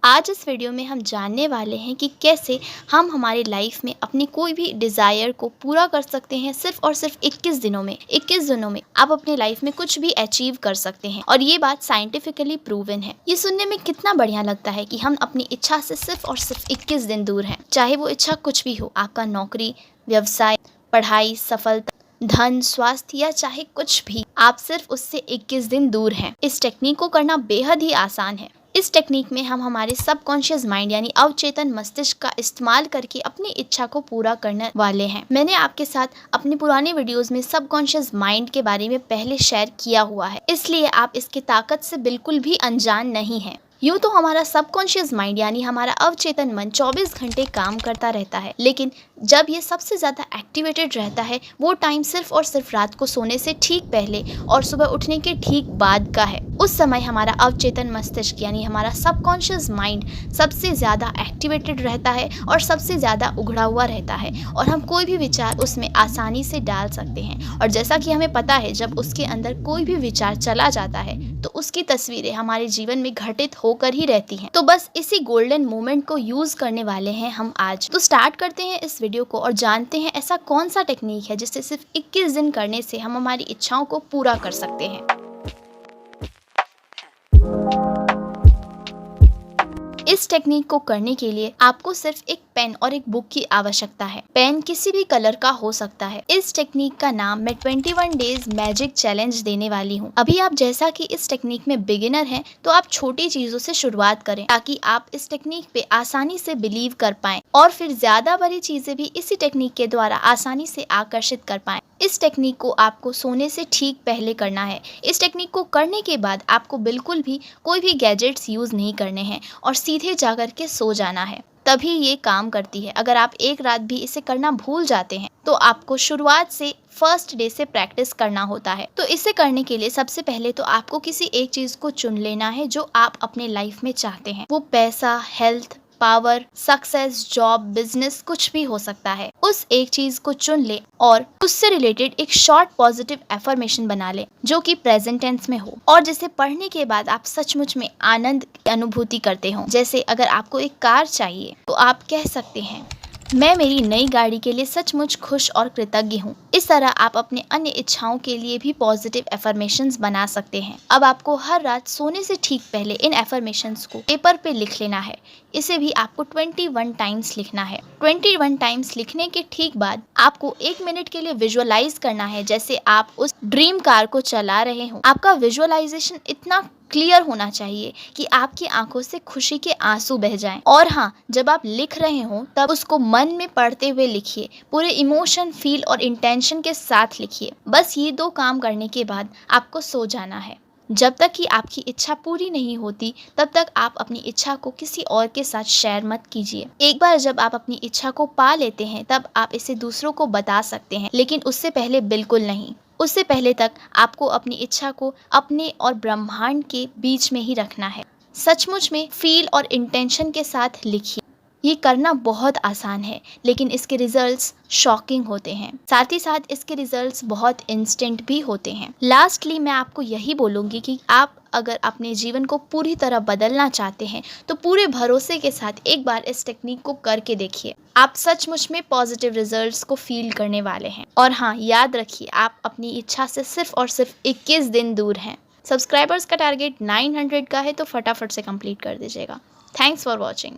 आज इस वीडियो में हम जानने वाले हैं कि कैसे हम हमारी लाइफ में अपनी कोई भी डिज़ायर को पूरा कर सकते हैं सिर्फ और सिर्फ 21 दिनों में। 21 दिनों में आप अपने लाइफ में कुछ भी अचीव कर सकते हैं और ये बात साइंटिफिकली प्रूवन है। ये सुनने में कितना बढ़िया लगता है कि हम अपनी इच्छा से सिर्फ और सिर्फ 21 दिन दूर हैं। चाहे वो इच्छा कुछ भी हो, आपका नौकरी, व्यवसाय, पढ़ाई, सफलता, धन, स्वास्थ्य या चाहे कुछ भी, आप सिर्फ उससे 21 दिन दूर हैं। इस टेक्निक को करना बेहद ही आसान है। इस टेक्निक में हम हमारे सबकॉन्शियस माइंड यानी अवचेतन मस्तिष्क का इस्तेमाल करके अपनी इच्छा को पूरा करने वाले हैं। मैंने आपके साथ अपने पुराने वीडियोस में सबकॉन्शियस माइंड के बारे में पहले शेयर किया हुआ है, इसलिए आप इसकी ताकत से बिल्कुल भी अनजान नहीं हैं। यूँ तो हमारा सबकॉन्शियस माइंड यानी हमारा अवचेतन मन 24 घंटे काम करता रहता है, लेकिन जब ये सबसे ज़्यादा एक्टिवेटेड रहता है वो टाइम सिर्फ और सिर्फ रात को सोने से ठीक पहले और सुबह उठने के ठीक बाद का है। उस समय हमारा अवचेतन मस्तिष्क यानी हमारा सबकॉन्शियस माइंड सबसे ज़्यादा एक्टिवेटेड रहता है और सबसे ज़्यादा उघड़ा हुआ रहता है और हम कोई भी विचार उसमें आसानी से डाल सकते हैं। और जैसा कि हमें पता है, जब उसके अंदर कोई भी विचार चला जाता है तो उसकी तस्वीरें हमारे जीवन में घटित होकर ही रहती हैं। तो बस इसी गोल्डन मोमेंट को यूज करने वाले हैं हम आज। तो स्टार्ट करते हैं इस वीडियो को और जानते हैं ऐसा कौन सा टेक्निक है जिससे सिर्फ 21 दिन करने से हम हमारी इच्छाओं को पूरा कर सकते हैं। इस टेक्निक को करने के लिए आपको सिर्फ एक पेन और एक बुक की आवश्यकता है। पेन किसी भी कलर का हो सकता है। इस टेक्निक का नाम मैं 21 डेज मैजिक चैलेंज देने वाली हूँ। अभी आप जैसा कि इस टेक्निक में बिगिनर हैं, तो आप छोटी चीजों से शुरुआत करें ताकि आप इस टेक्निक पे आसानी से बिलीव कर पाएं और फिर ज्यादा बड़ी चीजें भी इसी टेक्निक के द्वारा आसानी से आकर्षित कर पाएं। इस टेक्निक को आपको सोने से ठीक पहले करना है। इस टेक्निक को करने के बाद आपको बिल्कुल भी कोई भी गैजेट्स यूज नहीं करने हैं और सीधे जाकर के सो जाना है, तभी ये काम करती है। अगर आप एक रात भी इसे करना भूल जाते हैं तो आपको शुरुआत से फर्स्ट डे से प्रैक्टिस करना होता है। तो इसे करने के लिए सबसे पहले तो आपको किसी एक चीज को चुन लेना है जो आप अपने लाइफ में चाहते हैं। वो पैसा, health, power, success, job, business, कुछ भी हो सकता है। उस एक चीज को चुन ले और उससे रिलेटेड एक शॉर्ट पॉजिटिव एफर्मेशन बना ले जो कि प्रेजेंट टेंस में हो और जिसे पढ़ने के बाद आप सचमुच में आनंद की अनुभूति करते हो। जैसे अगर आपको एक कार चाहिए तो आप कह सकते हैं, मैं मेरी नई गाड़ी के लिए सचमुच खुश और कृतज्ञ हूँ। इस तरह आप अपने अन्य इच्छाओं के लिए भी पॉजिटिव एफर्मेशंस बना सकते हैं। अब आपको हर रात सोने से ठीक पहले इन एफर्मेशंस को पेपर पे लिख लेना है। इसे भी आपको 21 टाइम्स लिखना है। 21 टाइम्स लिखने के ठीक बाद आपको 1 मिनट के लिए विजुअलाइज करना है जैसे आप उस ड्रीम कार को चला रहे हो। आपका विजुअलाइजेशन इतना क्लियर होना चाहिए कि आपकी आंखों से खुशी के आंसू बह जाएं। और हाँ, जब आप लिख रहे हो तब उसको मन में पढ़ते हुए लिखिए। पूरे इमोशन, फील और इंटेंशन के साथ लिखिए। बस ये 2 काम करने के बाद आपको सो जाना है। जब तक कि आपकी इच्छा पूरी नहीं होती तब तक आप अपनी इच्छा को किसी और के साथ शेयर मत कीजिए। एक बार जब आप अपनी इच्छा को पा लेते हैं तब आप इसे दूसरों को बता सकते हैं, लेकिन उससे पहले बिल्कुल नहीं। उससे पहले तक आपको अपनी इच्छा को अपने और ब्रह्मांड के बीच में ही रखना है। सचमुच में फील और इंटेंशन के साथ लिखिए। ये करना बहुत आसान है, लेकिन इसके रिजल्ट्स शॉकिंग होते हैं। साथ ही साथ इसके रिजल्ट्स बहुत इंस्टेंट भी होते हैं। लास्टली मैं आपको यही बोलूँगी कि आप अगर अपने जीवन को पूरी तरह बदलना चाहते हैं तो पूरे भरोसे के साथ एक बार इस टेक्निक को करके देखिए। आप सचमुच में पॉजिटिव रिजल्ट्स को फील करने वाले हैं। और हाँ, याद रखिए, आप अपनी इच्छा से सिर्फ और सिर्फ 21 दिन दूर हैं। सब्सक्राइबर्स का टारगेट 900 का है, तो फटाफट से कंप्लीट कर दीजिएगा। Thanks for watching.